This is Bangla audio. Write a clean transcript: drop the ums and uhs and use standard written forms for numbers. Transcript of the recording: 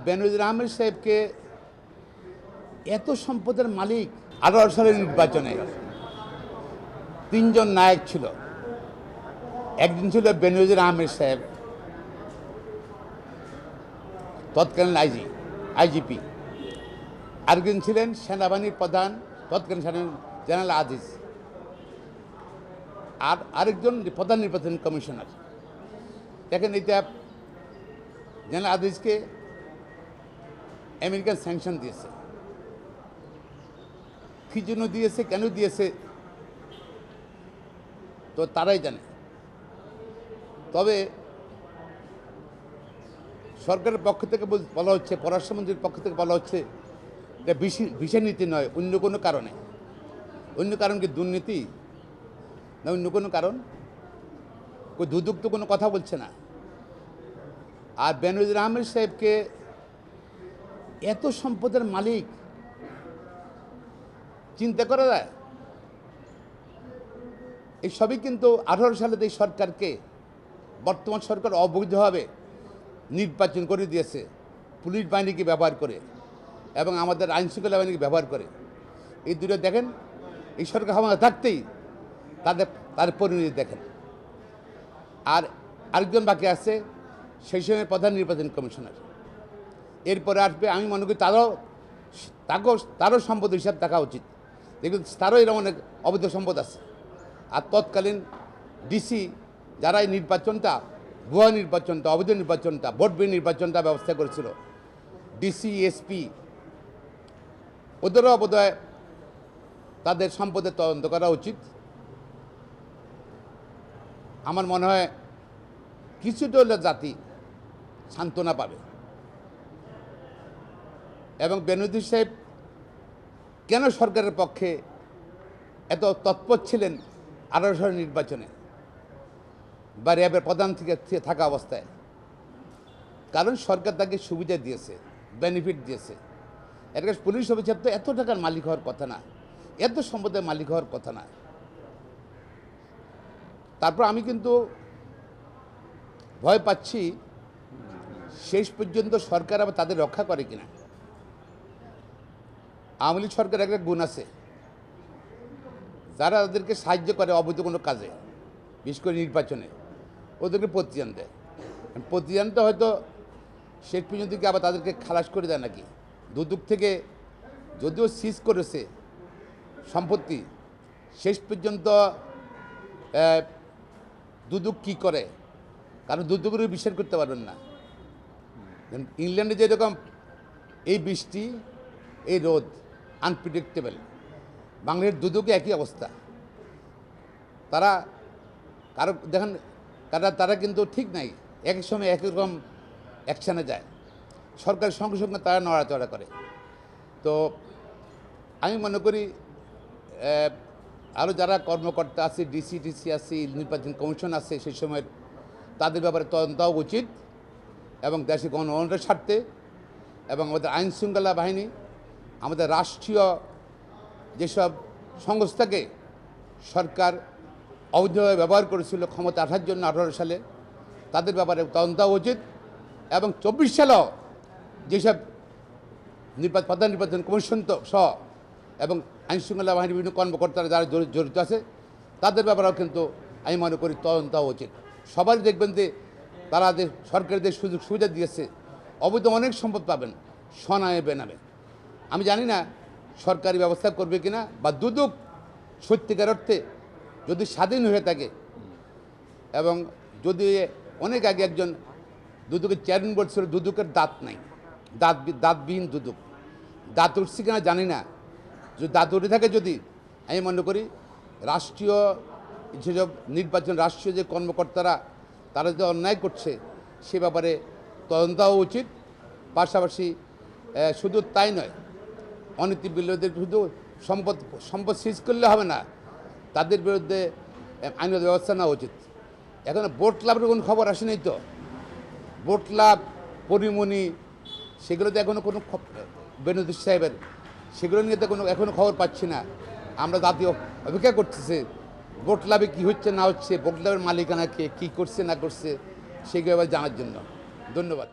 বেনজির আহমেদ সাহেবকে এত সম্পদের মালিক 18 সালের নির্বাচনে তিনজন নায়ক ছিল। একজন ছিল বেনজির আহমেদ সাহেব, তৎকালীন আইজিপি। আরেকজন ছিলেন সেনাবাহিনীর প্রধান, তৎকালীন জেনারেল আজিজ। আর আরেকজন প্রধান নির্বাচন কমিশনার। দেখেন, এটা জেনারেল আজিজকে আমেরিকান স্যাংশন দিয়েছে। কি জন্য দিয়েছে, কেন দিয়েছে, তো তারাই জানে। তবে সরকারের পক্ষ থেকে বলা হচ্ছে, পররাষ্ট্রমন্ত্রীর পক্ষ থেকে বলা হচ্ছে এটা ভিসা নীতি নয়, অন্য কোনো কারণে। অন্য কারণ কি দুর্নীতি না অন্য কোনো কারণ? ওই দুদক তো কোনো কথা বলছে না। আর বেনজির আহমেদ সাহেবকে এত সম্পদের মালিক চিন্তা করা যায়? এই সবই কিন্তু 18 সালে এই সরকারকে, বর্তমান সরকার অবৈধভাবে নির্বাচন করে দিয়েছে, পুলিশ বাহিনীকে ব্যবহার করে এবং আমাদের আইনশৃঙ্খলা বাহিনীকে ব্যবহার করে। এই দুটো দেখেন, এই সরকার ক্ষমতা থাকতেই তার পরিণতি দেখেন। আর আরেকজন বাকি আছে, সেই সময় প্রধান নির্বাচন কমিশনার। এরপরে আসবে, আমি মনে করি তারও সম্পদ হিসাব দেখা উচিত। দেখুন, তারও এরকম অনেক অবৈধ সম্পদ আছে। আর তৎকালীন ডিসি যারা এই নির্বাচনটা, ভুয়া নির্বাচনটা, অবৈধ নির্বাচনটা, ভোটবিহীন নির্বাচনটা ব্যবস্থা করেছিল, ডিসি, এসপি, ওদেরও বোধহয় তাদের সম্পদের তদন্ত করা উচিত। আমার মনে হয় কিছুটা হলে জাতি সান্ত্বনা পাবে। এবং বেনজির সাহেব কেন সরকারের পক্ষে এত তৎপর ছিলেন 18 সালের নির্বাচনে বা র্যাবের প্রধান থেকে থাকা অবস্থায়? কারণ সরকার তাকে সুবিধা দিয়েছে, বেনিফিট দিয়েছে। এর কাছে পুলিশ অফিসার তো এত টাকার মালিক হওয়ার কথা না, এত সম্পদের মালিক হওয়ার কথা না। তারপর আমি কিন্তু ভয় পাচ্ছি শেষ পর্যন্ত সরকার আবার তাদের রক্ষা করে কিনা। আওয়ামী লীগ সরকার একটা গুণ আছে, যারা তাদেরকে সাহায্য করে অবৈধ কোনো কাজে, বিশেষ করে নির্বাচনে, ওদেরকে প্রতিদান দেয়। প্রতিদানটা হয়তো শেষ পর্যন্ত কি আবার তাদেরকে খালাস করে দেয় নাকি। দুদক থেকে যদিও সিজ করেছে সম্পত্তি, শেষ পর্যন্ত দুদক কী করে, কারণ দুদকের বিশ্বাস করতে পারবেন না। ইংল্যান্ডে যেরকম এই বৃষ্টি, এই রোদ আনপ্রেডিক্টেবল, বাংলাদেশের দুদকে একই অবস্থা। তারা কারো দেখেন, তারা কিন্তু ঠিক নাই, এক এক সময় একই রকম অ্যাকশানে যায়, সরকারের সঙ্গে সঙ্গে তারা নড়াচড়া করে। তো আমি মনে করি আরও যারা কর্মকর্তা আছে, ডিসি আছে, নির্বাচন কমিশন আছে, সেই সময়ের তাদের ব্যাপারে তদন্ত হওয়া উচিত এবং দেশে গণতন্ত্রের স্বার্থে এবং আমাদের আইনশৃঙ্খলা বাহিনী, আমাদের রাষ্ট্রীয় যেসব সংস্থাকে সরকার অবৈধভাবে ব্যবহার করেছিল ক্ষমতা আসার জন্য 18 সালে, তাদের ব্যাপারে তদন্ত হওয়া উচিত। এবং 24 সালেও যেসব প্রধান নির্বাচন কমিশন তো সহ এবং আইনশৃঙ্খলা বাহিনীর বিভিন্ন কর্মকর্তারা যারা জড়িত আছে, তাদের ব্যাপারেও কিন্তু আমি মনে করি তদন্ত হওয়া উচিত। সবাই দেখবেন যে তারা সরকারদের সুযোগ সুবিধা দিয়েছে, অবৈধ অনেক সম্পদ পাবেন সনামে বেনামে। আমি জানি না সরকারি ব্যবস্থা করবে কিনা, বা দুদক সত্যিকার অর্থে যদি স্বাধীন হয়ে থাকে। এবং যদি অনেক আগে একজন দুদকের চেয়ারম্যান বলছিল দুদকের দাঁত নাই, দাঁতবিহীন দুদক। দাঁত উঠছে কিনা জানি না, যদি দাঁত উঠে থাকে, যদি আমি মনে করি রাষ্ট্রীয় যেসব নির্বাচন, রাষ্ট্রীয় যে কর্মকর্তারা তারা যে অন্যায় করছে সে ব্যাপারে তদন্ত হওয়া উচিত। পাশাপাশি শুধু তাই নয়, অনীতি বিরোধীদের শুধু সম্পদ সিজ করলে হবে না, তাদের বিরুদ্ধে আইনত ব্যবস্থা নেওয়া উচিত। এখন বোট ক্লাবের কোনো খবর আসেনি তো, বোট ক্লাব, পরিমণি, সেগুলোতে এখনও কোনো বেনজির সাহেবের, সেগুলো নিয়ে তো এখনও খবর পাচ্ছি না। আমরা জাতীয় অপেক্ষা করতেছি বোট ক্লাবে কী হচ্ছে না হচ্ছে, বোট ক্লাবের মালিকানা কে, কী করছে না করছে, সেগুলো এবার জানার জন্য। ধন্যবাদ।